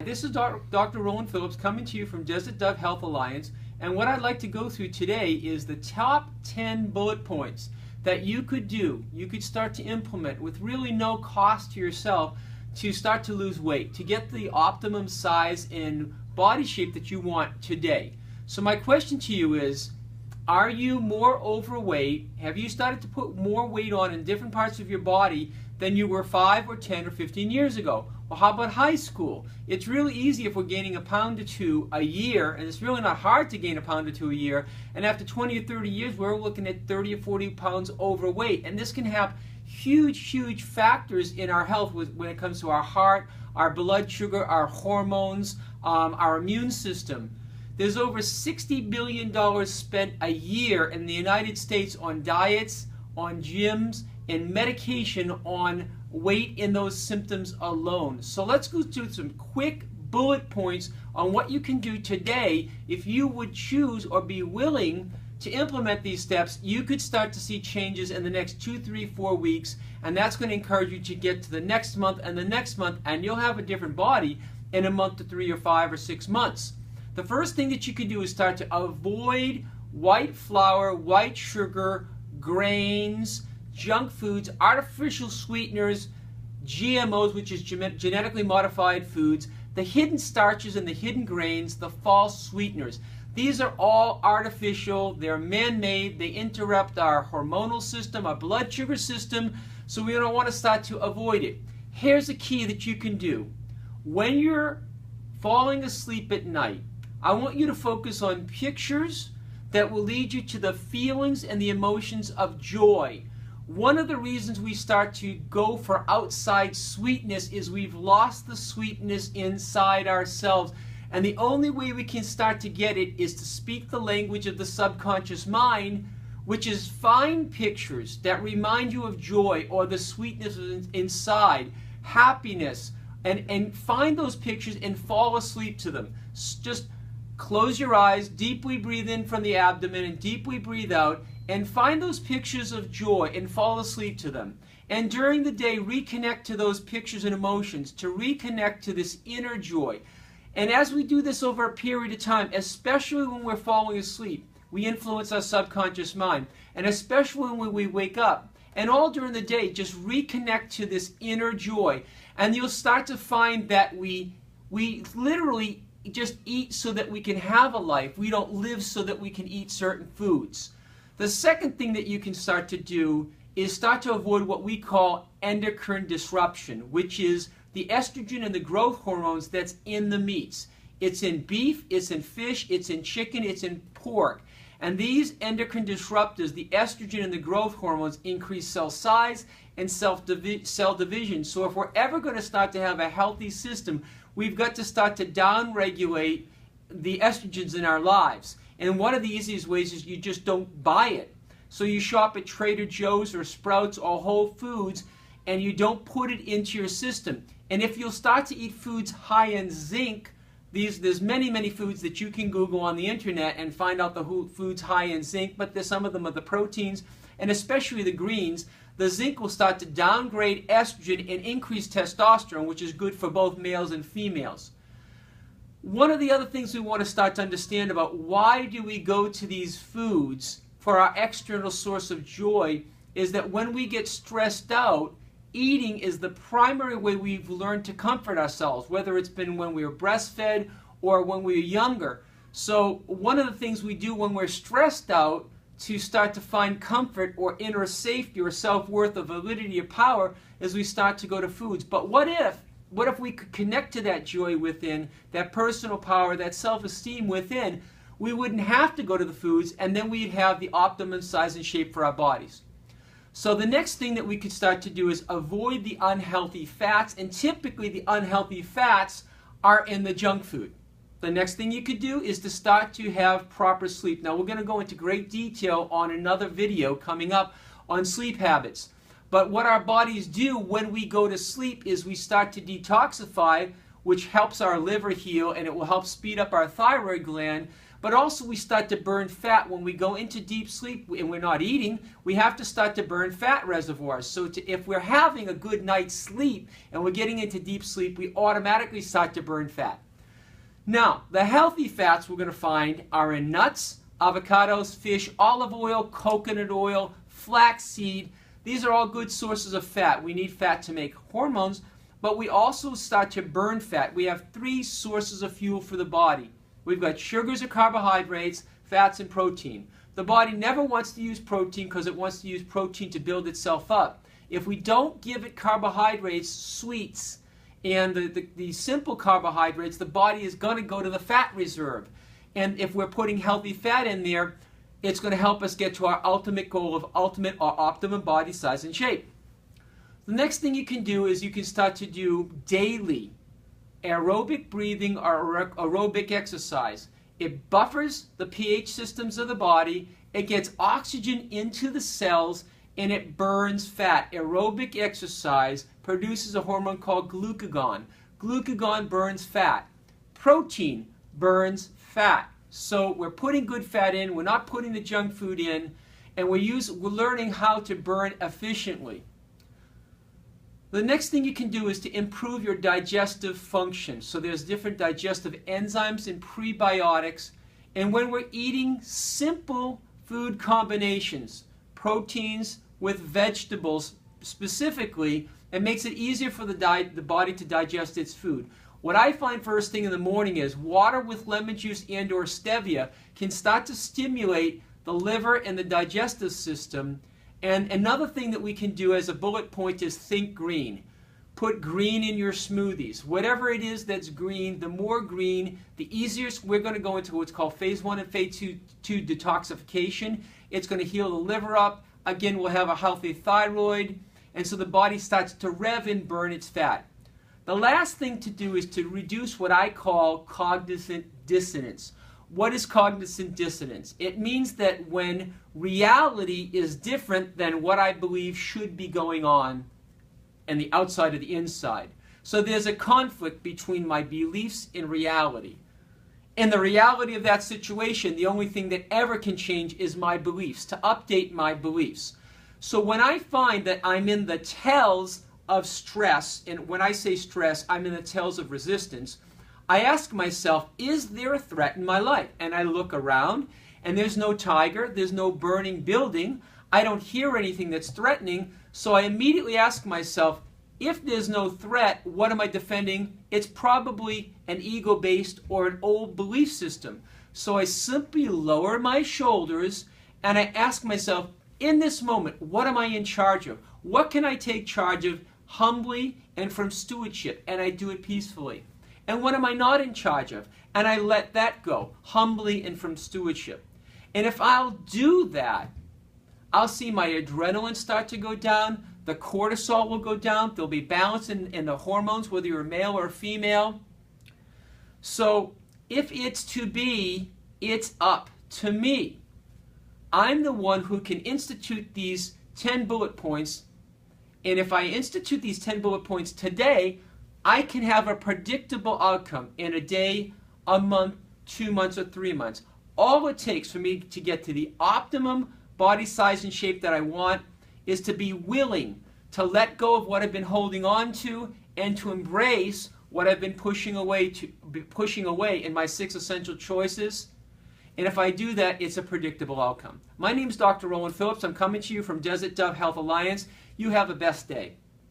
This is Dr. Roland Phillips coming to you from Desert Dove Health Alliance, and what I'd like to go through today is the top 10 bullet points that you could do, you could start to implement with really no cost to yourself to start to lose weight, to get the optimum size and body shape that you want today. So my question to you is, are you more overweight? Have you started to put more weight on in different parts of your body than you were 5 or 10 or 15 years ago? Well, how about high school? It's really easy if we're gaining a pound or two a year, and it's really not hard to gain a pound or two a year, and after 20 or 30 years we're looking at 30 or 40 pounds overweight, and this can have huge factors in our health when it comes to our heart, our blood sugar, our hormones, our immune system. There's over $60 billion spent a year in the United States on diets, on gyms, and medication on weight in those symptoms alone. So let's go through some quick bullet points on what you can do today. If you would choose or be willing to implement these steps, you could start to see changes in the next 2, 3, 4 weeks, and that's going to encourage you to get to the next month and the next month, and you'll have a different body in a month to 3 or 5 or 6 months. The first thing that you can do is start to avoid white flour, white sugar, grains, junk foods, artificial sweeteners, GMOs, which is genetically modified foods, the hidden starches and the hidden grains, the false sweeteners. These are all artificial, they're man-made, they interrupt our hormonal system, our blood sugar system, so we don't want to start to avoid it. Here's a key that you can do. When you're falling asleep at night, I want you to focus on pictures that will lead you to the feelings and the emotions of joy. One of the reasons we start to go for outside sweetness is we've lost the sweetness inside ourselves. And the only way we can start to get it is to speak the language of the subconscious mind, which is find pictures that remind you of joy or the sweetness inside, happiness, and find those pictures and fall asleep to them. Just close your eyes, deeply breathe in from the abdomen and deeply breathe out, and find those pictures of joy and fall asleep to them. And during the day, reconnect to those pictures and emotions, to reconnect to this inner joy. And as we do this over a period of time, especially when we're falling asleep, we influence our subconscious mind. And especially when we wake up, and all during the day, just reconnect to this inner joy. And you'll start to find that we literally just eat so that we can have a life. We don't live so that we can eat certain foods. The second thing that you can start to do is start to avoid what we call endocrine disruption, which is the estrogen and the growth hormones that's in the meats. It's in beef, it's in fish, it's in chicken, it's in pork. And these endocrine disruptors, the estrogen and the growth hormones, increase cell size and cell division. So if we're ever going to start to have a healthy system, we've got to start to downregulate the estrogens in our lives. And one of the easiest ways is you just don't buy it. So you shop at Trader Joe's or Sprouts or Whole Foods, and you don't put it into your system. And if you'll start to eat foods high in zinc, there's many foods that you can Google on the internet and find out the foods high in zinc, but there's some of them are the proteins, and especially the greens. The zinc will start to downgrade estrogen and increase testosterone, which is good for both males and females. One of the other things we want to start to understand about why do we go to these foods for our external source of joy is that when we get stressed out, eating is the primary way we've learned to comfort ourselves, whether it's been when we were breastfed or when we were younger. So one of the things we do when we're stressed out to start to find comfort or inner safety or self-worth or validity or power is we start to go to foods. But what if we could connect to that joy within, that personal power, that self-esteem within, we wouldn't have to go to the foods, and then we'd have the optimum size and shape for our bodies. So the next thing that we could start to do is avoid the unhealthy fats, and typically the unhealthy fats are in the junk food. The next thing you could do is to start to have proper sleep. Now we're going to go into great detail on another video coming up on sleep habits. But what our bodies do when we go to sleep is we start to detoxify, which helps our liver heal, and it will help speed up our thyroid gland. but also we start to burn fat when we go into deep sleep and we're not eating. We have to start to burn fat reservoirs. So if we're having a good night's sleep and we're getting into deep sleep, we automatically start to burn fat. Now, the healthy fats we're going to find are in nuts, avocados, fish, olive oil, coconut oil, flaxseed. These are all good sources of fat. We need fat to make hormones, but we also start to burn fat. We have 3 sources of fuel for the body. We've got sugars or carbohydrates, fats, and protein. The body never wants to use protein because it wants to use protein to build itself up. If we don't give it carbohydrates, sweets, and the simple carbohydrates, the body is going to go to the fat reserve. And if we're putting healthy fat in there, it's going to help us get to our ultimate goal of ultimate or optimum body size and shape. The next thing you can do is you can start to do daily aerobic breathing or aerobic exercise. It buffers the pH systems of the body, it gets oxygen into the cells, and it burns fat. Aerobic exercise produces a hormone called glucagon. Glucagon burns fat. Protein burns fat. So we're putting good fat in, we're not putting the junk food in, and we're learning how to burn efficiently. The next thing you can do is to improve your digestive function. So there's different digestive enzymes and prebiotics. And when we're eating simple food combinations, proteins with vegetables specifically, it makes it easier for the body to digest its food. What I find first thing in the morning is water with lemon juice and or stevia can start to stimulate the liver and the digestive system. And another thing that we can do as a bullet point is think green. Put green in your smoothies. Whatever it is that's green, the more green, the easier. We're going to go into what's called phase 1 and phase 2 detoxification. It's going to heal the liver up. Again, we'll have a healthy thyroid. And so the body starts to rev and burn its fat. The last thing to do is to reduce what I call cognitive dissonance. What is cognitive dissonance? It means that when reality is different than what I believe should be going on and the outside of the inside. So there's a conflict between my beliefs and reality. In the reality of that situation, the only thing that ever can change is my beliefs, to update my beliefs. So when I find that I'm in the tells of stress, and when I say stress, I'm in the tells of resistance, I ask myself, is there a threat in my life? And I look around, and there's no tiger, there's no burning building, I don't hear anything that's threatening, so I immediately ask myself, if there's no threat, what am I defending? It's probably an ego-based or an old belief system. So I simply lower my shoulders, and I ask myself, in this moment, what am I in charge of? What can I take charge of humbly and from stewardship? And I do it peacefully. And what am I not in charge of? And I let that go, humbly and from stewardship. And if I'll do that, I'll see my adrenaline start to go down, the cortisol will go down, there'll be balance in the hormones, whether you're male or female. So if it's to be, it's up to me. I'm the one who can institute these 10 bullet points, and if I institute these 10 bullet points today, I can have a predictable outcome in a day, a month, 2 months, or 3 months. All it takes for me to get to the optimum body size and shape that I want is to be willing to let go of what I've been holding on to and to embrace what I've been pushing away in my 6 essential choices. And if I do that, it's a predictable outcome. My name is Dr. Roland Phillips. I'm coming to you from Desert Dove Health Alliance. You have the best day.